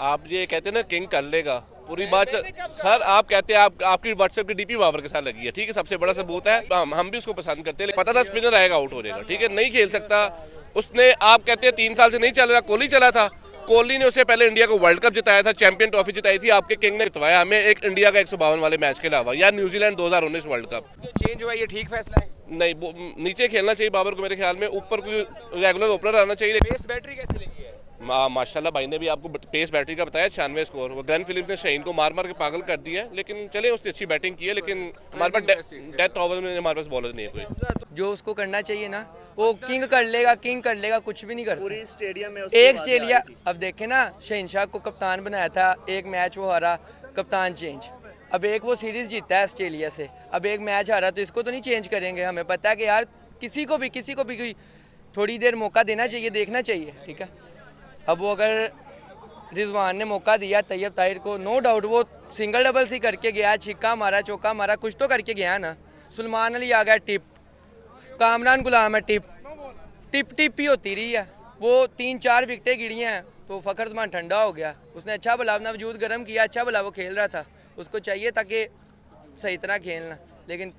आप ये कहते हैं ना किंग कर लेगा पूरी बात सर, आप कहते हैं आपकी व्हाट्सएप की डीपी बाबर के साथ लगी है, ठीक है, सबसे बड़ा सबूत है, हम भी उसको पसंद करते हैं, पता था स्पिनर आएगा आउट हो जाएगा, ठीक है, नहीं खेल सकता उसने। आप कहते हैं 3 साल से नहीं चल रहा, कोहली चला था, कोहली ने उससे पहले इंडिया को वर्ल्ड कप जिताया था, चैंपियन ट्रॉफी जिताई थी, आपके किंग ने जितवाया हमें एक इंडिया का 152 वाले मैच के अलावा, या न्यूजीलैंड 2019 वर्ल्ड कप। जो चेंज हुआ ये ठीक फैसला है? नहीं, नीचे खेलना चाहिए बाबर को मेरे ख्याल में, ऊपर कोई रेगुलर ओपनर आना चाहिए। पेस बैटरी कैसी लगी है? माशाल्लाह भाई ने भी आपको पेस बैटरी का बताया, 96 स्कोर, वो ग्रैंड फिलिप्स ने शहीन को मार मार के पागल कर दिया है, लेकिन चले उसने अच्छी बैटिंग की है, लेकिन हमारे पास डेथ ओवर में हमारे पास बॉलर नहीं है कोई। जो उसको करना चाहिए ना वो किंग कर लेगा, कुछ भी नहीं करता। पूरी स्टेडियम में एक स्टेडियम, अब देखे ना शहनशाह को कप्तान बनाया था, एक मैच वो हारा, कप्तान चेंज, अब एक वो सीरीज जीता है ऑस्ट्रेलिया से, अब एक मैच हारा, तो इसको तो नहीं चेंज करेंगे। हमें पता है कि यार किसी को भी थोड़ी देर मौका देना चाहिए, देखना चाहिए, ठीक है। अब वो अगर रिजवान ने मौका दिया तैयब ताहिर को, नो डाउट वो सिंगल डबल्स ही करके गया, छिक्का मारा, चौका मारा, कुछ तो करके गया ना। सुलेमान अली आ गया टिप, कामरान गुलाम है टिप ही होती रही है, वो 3-4 विकेटें गिरी हैं, तो फ़खर जमान ठंडा हो गया, उसने अच्छा भला अपना वजूद गर्म किया, अच्छा भला वो खेल रहा था, उसको चाहिए था कि सही तरह खेलना, लेकिन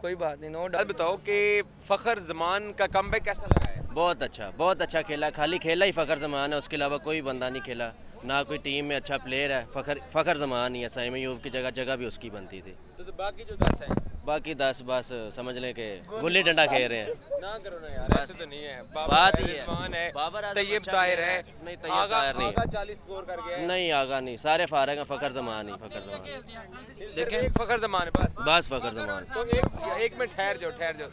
कोई बात नहीं, नो डाउट। बताओ कि फ़खर जमान का कमबैक कैसा लगा है? बहुत अच्छा खेला, खाली खेला ही फ़खर जमान है, उसके अलावा कोई बंदा नहीं खेला, ना कोई टीम में अच्छा प्लेयर है। फ़खर जमान ही है, साइम अयूब की जगह भी उसकी बनती थी। तो बाकी जो 10 हैं, बाकी 10 बस समझ लें कि गुल्ली डंडा खेल रहे हैं। ना करो ना यार, ऐसे तो नहीं है। बात ही है, रिजवान है, बाबर आजम तैयब अच्छा ताहिर खेला है, है। नहीं, तैयब ताहिर नहीं। आगा 40 स्कोर कर गया है। नहीं आगा नहीं, सारे फारग हैं, फ़खर जमान ही, फ़खर जमान। देखें एक फ़खर जमान है बस फ़खर जमान। तो एक मिनट ठहर जाओ।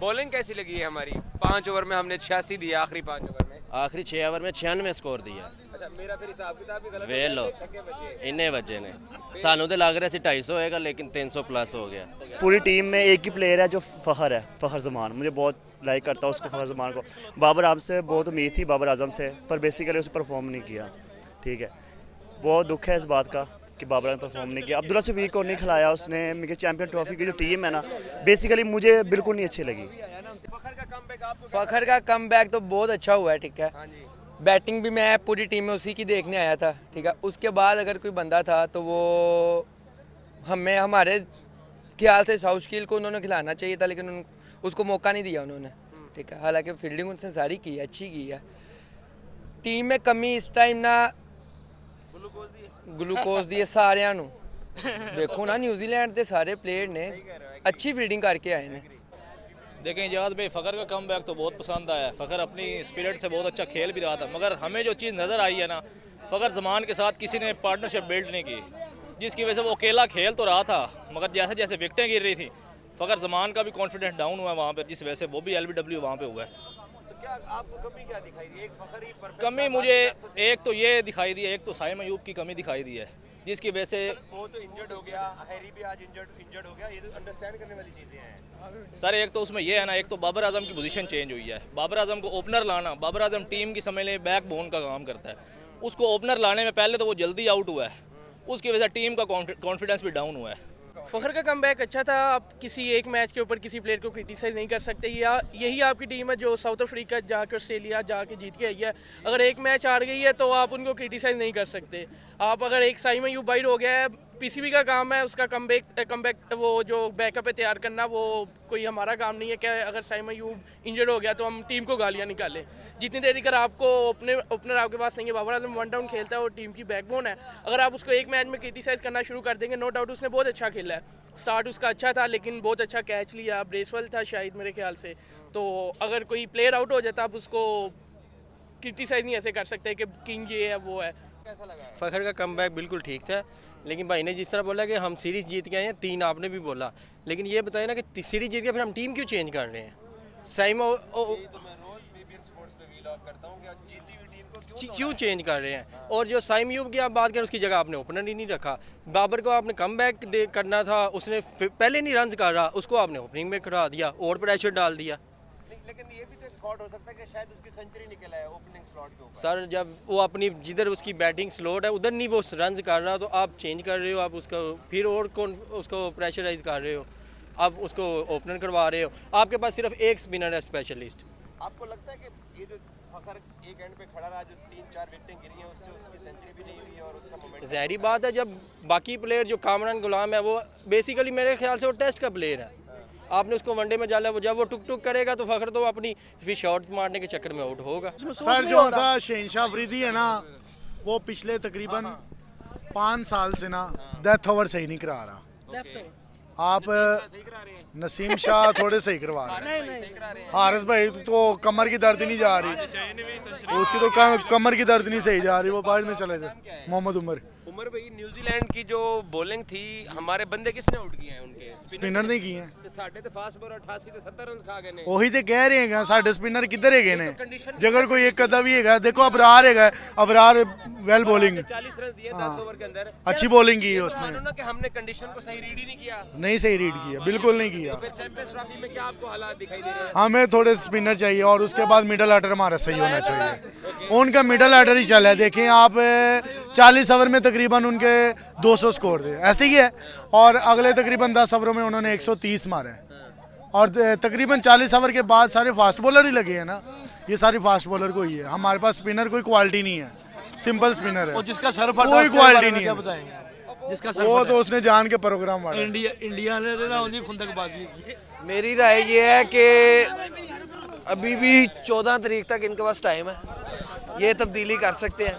बॉलिंग कैसी लगी है हमारी? 5 ओवर में हमने 86 दिया, आखिरी 5 ओवर में, आखिरी 6 ओवर में 96 स्कोर दिया। अच्छा मेरा फिर हिसाब किताब भी गलत वे लो, छक्के बजे। इन्ने बच्चे ने सानू तो लग रहा सी 250 होएगा, लेकिन 300 प्लस हो गया। पूरी टीम में एक ही प्लेयर है जो फ़खर जमान, मुझे बहुत लाइक करता हूँ उसको, फ़खर जमान को। बाबर आजम से बहुत उम्मीद थी, बाबर आजम से, पर बेसिकली उसने परफॉर्म नहीं किया, ठीक है। बहुत दुख है इस बात का कि बाबर आजम परफॉर्म नहीं किया। अब्दुल्ला शफीक को नहीं खिलाया उसने, मुझे चैंपियन ट्रॉफी की जो टीम है ना, बेसिकली मुझे बिल्कुल नहीं अच्छी लगी। फ़खर का कमबैक तो बहुत अच्छा हुआ है, ठीक है। हाँ जी, बैटिंग भी मैं पूरी टीम में उसी की देखने आया था, ठीक है। उसके बाद अगर कोई बंदा था तो वो हमारे ख्याल से साउशकील को उन्होंने खिलाना चाहिए था, लेकिन उसको मौका नहीं दिया उन्होंने, ठीक है। हालांकि फील्डिंग उसने सारी की है, अच्छी की है। टीम में कमी इस टाइम ना ग्लूकोज दिए सारिਆਂ ਨੂੰ देखो ना, न्यूजीलैंड के सारे प्लेयर ने अच्छी फील्डिंग करके आए ने। देखें इजाज़ भाई, फ़खर का कमबैक तो बहुत पसंद आया। फ़खर अपनी स्पिरिट से बहुत अच्छा खेल भी रहा था, मगर हमें जो चीज़ नज़र आई है ना, फ़खर जमान के साथ किसी ने पार्टनरशिप बिल्ड नहीं की, जिसकी वजह से वो अकेला खेल तो रहा था, मगर जैसे जैसे विकेटें गिर रही थी, फ़खर जमान का भी कॉन्फिडेंस डाउन हुआ वहाँ पर, जिस वजह से वो भी LBW वहाँ पर हुआ है। तो क्या आपको कमी क्या दिखाई दी? एक फ़खर ही परफेक्ट, कमी मुझे एक तो ये दिखाई दी है, एक तो साइम अयूब की कमी दिखाई दी है, जिसकी वजह से वो तो इंजर्ड हो गया, हैरी भी आज इंजर्ड हो गया, ये तो अंडरस्टैंड करने वाली चीज़ें हैं। सर एक तो उसमें ये है ना, एक तो बाबर आजम की पोजीशन चेंज हुई है, बाबर आजम को ओपनर लाना, बाबर आजम टीम की समझ लें बैकबोन का काम करता है, उसको ओपनर लाने में पहले तो वो जल्दी आउट हुआ है, उसकी वजह से टीम का कॉन्फिडेंस भी डाउन हुआ है। फ़खर का कमबैक अच्छा था। आप किसी एक मैच के ऊपर किसी प्लेयर को क्रिटिसाइज़ नहीं कर सकते, या यही आपकी टीम है जो साउथ अफ्रीका जाके ऑस्ट्रेलिया जाके जीत के आई है, अगर एक मैच हार गई है तो आप उनको क्रिटिसाइज़ नहीं कर सकते। आप अगर एक साइम अयूब बाहर हो गया है, PCB का काम है उसका कमबैक वो जो बैकअप है तैयार करना, वो कोई हमारा काम नहीं है कि अगर साइम अयूब इंजर्ड हो गया तो हम टीम को गालियाँ निकालें। जितनी देर अगर आपको ओपनर आपके पास नहीं है, बाबर आजम 1 डाउन खेलता है और टीम की बैकबोन है, अगर आप उसको एक मैच में क्रिटिसाइज़ करना शुरू कर देंगे, नो डाउट उसने बहुत अच्छा खेला है, स्टार्ट उसका अच्छा था, लेकिन बहुत अच्छा कैच लिया, ब्रेसवेल था शायद मेरे ख्याल से, तो अगर कोई प्लेयर आउट हो जाता आप उसको क्रिटिसाइज़ नहीं ऐसे कर सकते कि किंग ये है वो है। फ़खर का कमबैक बिल्कुल ठीक था, लेकिन भाई ने जिस तरह बोला कि हम सीरीज़ जीत के आए हैं, 3 आपने भी बोला, लेकिन ये बताइए ना कि सीरीज़ जीत के फिर हम टीम क्यों चेंज कर रहे हैं? क्यों चेंज कर रहे हैं? और जो साइम अयूब की आप बात करें, उसकी जगह आपने ओपनर ही नहीं रखा। बाबर को आपने कमबैक करना था, उसने पहले नहीं रन कर रहा, उसको आपने ओपनिंग में खड़ा दिया और प्रेशर डाल दिया। लेकिन ये भी तो एक थॉट हो सकता है कि शायद उसकी सेंचुरी निकल आए ओपनिंग स्लॉट के ऊपर। सर जब वो अपनी जिधर उसकी बैटिंग स्लॉट है उधर नहीं वो रन कर रहा, तो आप चेंज कर रहे हो, आप उसको फिर और उसको प्रेशराइज कर रहे हो, आप उसको ओपनर करवा रहे हो, आपके पास सिर्फ एक स्पिनर है स्पेशलिस्ट। आपको लगता है कि ये जो फ़खर एक एंड पे खड़ा रहा, जो 3-4 विकेटें गिरी हैं, उससे उसकी ज़ाहिरी बात है, जब बाकी प्लेयर जो कामरान गुलाम है वो बेसिकली मेरे ख्याल से वो टेस्ट का प्लेयर है। आपने उसको वनडे में डाला, वो जब वो टुक टुक करेगा तो फ़खर तो अपनी फिर शॉट मारने के चक्कर में आउट होगा। सर जो सा शहनशाह अफरीदी है ना, वो पिछले तकरीबन 5 साल से ना डेथ ओवर सही नहीं करा रहा। आप नसीम शाह थोड़े सही करवा रहे हैं। हारिस भाई तो कमर की दर्द नहीं जा रही, उसकी तो कमर की दर्द नहीं सही जा रही, वो बाद में चले गए। मोहम्मद उमर भाई न्यूजीलैंड की जो बॉलिंग थी, हमारे बंदे किसने आउट किए हैं? उनके स्पिनर नहीं किए हैं। ਤੇ ਸਾਡੇ ਤੇ ਫਾਸਟ ਬੋਲਰ 88 ਤੇ 70 ਰਨ ਖਾ ਗਏ ਨੇ। ਉਹੀ ਤੇ ਕਹਿ ਰਹੇ ਹੈਗਾ, ਸਾਡੇ ਸਪਿਨਰ ਕਿੱਧਰ ਹੈਗੇ ਨੇ? ਜੇਕਰ ਕੋਈ ਇੱਕ ਅੱਧਾ ਵੀ ਹੈਗਾ, ਦੇਖੋ ਅਬਰਾਰ ਹੈਗਾ, ਅਬਰਾਰ वेल बॉलिंग 40 रन दिए 10 ओवर के अंदर, अच्छी बॉलिंग की है उसने। मानो ना कि हमने कंडीशन को सही रीड ही नहीं किया। नहीं सही रीड किया, बिल्कुल नहीं किया। फिर चैंपियंस ट्रॉफी में क्या आपको हालात दिखाई दे रहे हैं? हमें थोड़े स्पिनर चाहिए और उसके बाद मिडल ऑर्डर हमारा सही होना चाहिए। उनका मिडल ऑर्डर ही चला है, देखें आप 40 ओवर में तकरीबन उनके 200 स्कोर थे, ऐसे ही है। और अगले तकरीबन 10 ओवरों में उन्होंने 130 मारे और तकरीबन 40 ओवर के बाद सारे फास्ट बॉलर ही लगे हैं ना, ये सारी फास्ट बॉलर को ही है। हमारे पास स्पिनर कोई क्वालिटी नहीं है, सिंपल स्पिनर है, जिसका सर फटा कोई क्वालिटी नहीं है। जिसका वो तो उसने जान के प्रोग्राम मारा। इंडिया ने ना उन्हीं खुंदकबाजी की। मेरी राय ये है कि अभी भी 14 तारीख तक इनके पास टाइम है, ये तब्दीली कर सकते हैं।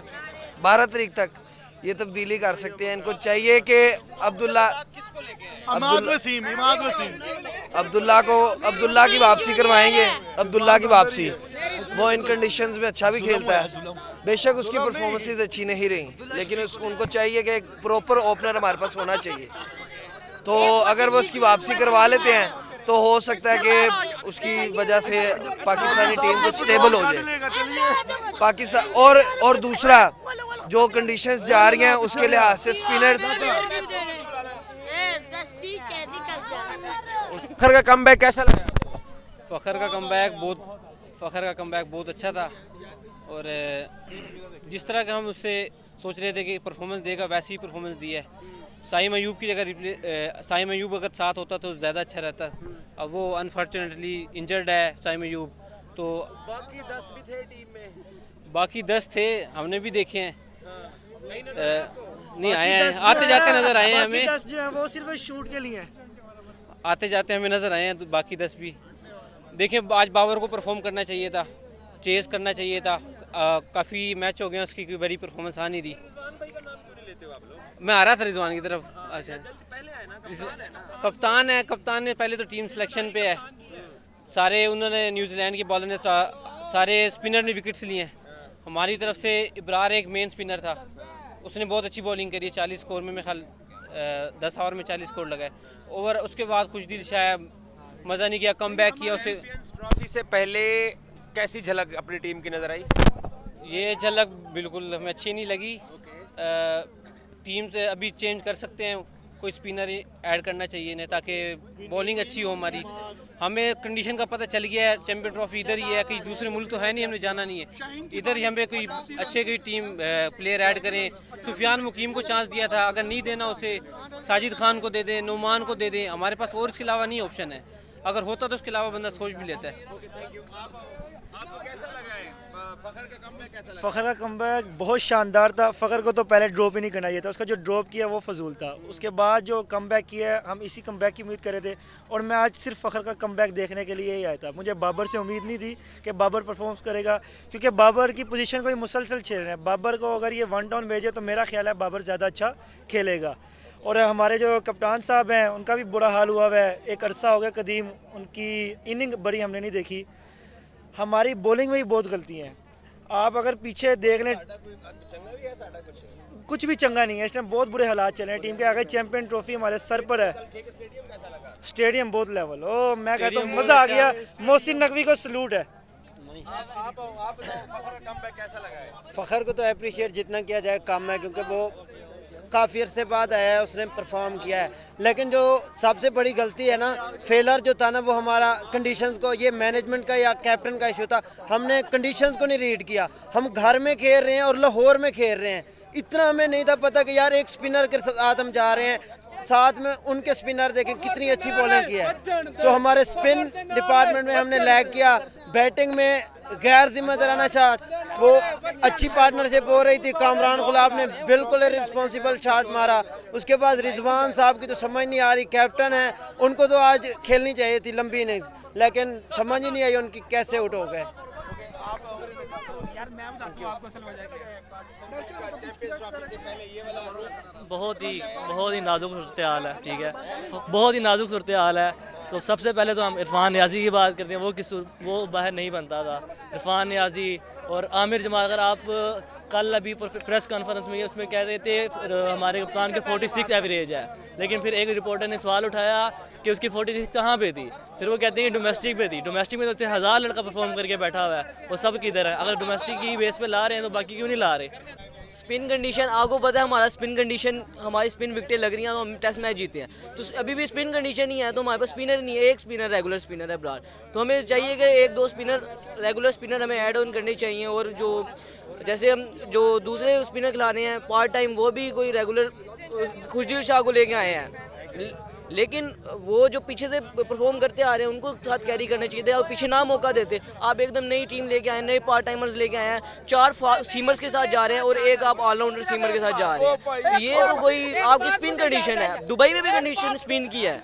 12 तारीख तक ये तब्दीली कर सकते हैं। इनको चाहिए कि अब्दुल्ला की वापसी करवाएंगे। अब्दुल्ला की वापसी, वो इन कंडीशंस में अच्छा भी खेलता है। बेशक उसकी परफॉर्मेंसेस अच्छी नहीं रही, लेकिन उनको चाहिए कि एक प्रॉपर ओपनर हमारे पास होना चाहिए। तो अगर वो उसकी वापसी करवा लेते हैं तो हो सकता है कि उसकी वजह से पाकिस्तानी टीम को स्टेबल हो जाए पाकिस्तान। और दूसरा जो कंडीशंस जा रही हैं उसके लिहाज से स्पिनर्स। फखर का कमबैक कैसा लगा? फ़खर का कमबैक बहुत अच्छा था और जिस तरह का हम उससे सोच रहे थे कि परफॉर्मेंस देगा वैसी ही परफॉर्मेंस दी है। साइम अयूब की जगह साइम अयूब अगर साथ होता तो ज़्यादा अच्छा रहता। अब वो अनफॉर्चुनेटली इंजर्ड है साइम अयूब, तो बाकी 10 भी थे टीम में। बाकी 10 थे, हमने भी देखे हैं, नहीं आए हैं, आते जाते नज़र आए हैं हमें। 10 जो है वो सिर्फ शूट के लिए आते जाते हमें नज़र आए हैं, तो बाकी 10 भी देखें। आज बाबर को परफॉर्म करना चाहिए था, चेस करना चाहिए था। काफ़ी मैच हो गए, उसकी कोई बड़ी परफॉर्मेंस आ नहीं रही। मैं आ रहा था रिजवान की तरफ। अच्छा, कप्तान है, कप्तान ने पहले तो टीम सिलेक्शन पे है। सारे उन्होंने न्यूजीलैंड के बॉलर ने सारे स्पिनर ने विकेट्स लिए हैं। हमारी तरफ से इब्रार एक मेन स्पिनर था, उसने बहुत अच्छी बॉलिंग करी है। 40 स्कोर में, मैं ख्याल 10 ओवर में 40 स्कोर लगाए। ओवर उसके बाद खुशदिल शाह मज़ा नहीं किया, कम बैक किया। उसे ट्रॉफी से पहले कैसी झलक अपनी टीम की नज़र आई? ये झलक बिल्कुल हमें अच्छी नहीं लगी। टीम से अभी चेंज कर सकते हैं, कोई स्पिनर ऐड करना चाहिए इन्हें ताकि बॉलिंग अच्छी हो हमारी। हमें कंडीशन का पता चल गया है, चैंपियन ट्रॉफी इधर ही है, कहीं दूसरे मुल्क तो है नहीं, हमने जाना नहीं है। इधर ही हमें कोई अच्छे कोई टीम प्लेयर ऐड करें। सुफियान मुकीम को चांस दिया था, अगर नहीं देना उसे साजिद खान को दे दें, नुमान को दे दें। हमारे पास और इसके अलावा नहीं ऑप्शन है, अगर होता तो उसके अलावा बंदा सोच भी लेता है। फ़खर का कमबैक बहुत शानदार था। फ़खर को तो पहले ड्रॉप ही नहीं करना चाहिए था, उसका जो ड्रॉप किया वो फजूल था। उसके बाद जो कमबैक किया है, हम इसी कमबैक की उम्मीद कर रहे थे और मैं आज सिर्फ फ़खर का कमबैक देखने के लिए ही आया था। मुझे बाबर से उम्मीद नहीं थी कि बाबर परफॉर्म करेगा, क्योंकि बाबर की पोजीशन को ही मुसलसल छेड़ रहे हैं। बाबर को अगर ये 1 डाउन भेजे तो मेरा ख्याल है बाबर ज़्यादा अच्छा खेलेगा। और हमारे जो कप्तान साहब हैं उनका भी बुरा हाल हुआ है, एक अरसा हो गया कदीम उनकी इनिंग बड़ी हमने नहीं देखी। हमारी बॉलिंग में ही बहुत गलतियाँ हैं। आप अगर पीछे देख लें, कुछ भी चंगा नहीं है इस टाइम, बहुत बुरे हालात चल रहे हैं टीम के। आगे चैंपियन ट्रॉफी हमारे सर पर है, स्टेडियम बहुत लेवल। ओ मैं कहता हूँ मज़ा आ गया, मोहसिन नकवी को सलूट है। फ़खर को तो अप्रिशिएट जितना किया जाए कम है, क्योंकि वो काफ़ी अरसे बाद आया है, उसने परफॉर्म किया है। लेकिन जो सबसे बड़ी गलती है ना, फेलर जो था ना, वो हमारा कंडीशंस को, ये मैनेजमेंट का या कैप्टन का इशू था। हमने कंडीशंस को नहीं रीड किया। हम घर में खेल रहे हैं और लाहौर में खेल रहे हैं, इतना हमें नहीं था पता कि यार एक स्पिनर के साथ हम जा रहे हैं, साथ में उनके स्पिनर देखें कितनी अच्छी बॉलिंग की है। तो हमारे स्पिन डिपार्टमेंट में हमने लैग किया। बैटिंग में गैर जिम्मेदाराना शॉट, वो अच्छी पार्टनरशिप हो रही थी, कामरान गुलाब ने बिल्कुल रिस्पॉन्सिबल शॉट मारा। उसके बाद रिजवान साहब की तो समझ नहीं आ रही, कैप्टन है, उनको तो आज खेलनी चाहिए थी लंबी इनिंग्स, लेकिन समझ ही नहीं आई उनकी कैसे आउट हो गए। बहुत ही नाजुक सूरत हाल है, ठीक है, बहुत ही नाजुक सूरत हाल है। तो सबसे पहले तो हम इरफान नियाज़ी की बात करते हैं, वो बाहर नहीं बनता था। इरफान नियाज़ी और आमिर जमाल, अगर आप कल अभी प्रेस कॉन्फ्रेंस में उसमें कह रहे थे हमारे कप्तान के 46 एवरेज है, लेकिन फिर एक रिपोर्टर ने सवाल उठाया कि उसकी 46 कहाँ पे थी, फिर वो कहते हैं डोमेस्टिक पे थी। डोमेस्टिक में तो 1000 लड़का परफॉर्म करके बैठा हुआ है, वो सब किधर है? अगर डोमेस्टिक की बेस पे ला रहे हैं तो बाकी क्यों नहीं ला रहे? स्पिन कंडीशन आपको पता है, हमारा स्पिन कंडीशन, हमारी स्पिन विकेटें लग रही हैं तो हम टेस्ट मैच जीते हैं। तो अभी भी स्पिन कंडीशन ही है तो हमारे पास स्पिनर नहीं है, एक स्पिनर रेगुलर स्पिनर है ब्रार। तो हमें चाहिए कि एक दो स्पिनर रेगुलर स्पिनर हमें ऐड ऑन करने चाहिए। और जो जैसे हम जो दूसरे स्पिनर खिला रहे हैं पार्ट टाइम, वो भी कोई रेगुलर खुशदिल शाह को लेके आए हैं, लेकिन वो जो पीछे से परफॉर्म करते आ रहे हैं उनको साथ कैरी करना चाहिए थे और पीछे ना मौका देते। आप एकदम नई टीम लेके आए, नए पार्ट टाइमर्स लेके आए हैं, 4 सीमर्स के साथ जा रहे हैं और एक आप ऑलराउंडर सीमर के साथ जा रहे हैं। ये तो कोई आपकी स्पिन कंडीशन है। दुबई में भी कंडीशन स्पिन की है,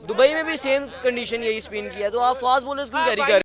दुबई में भी सेम कंडीशन यही स्पिन की है, तो आप फास्ट बॉलर्स क्यों कैरी कर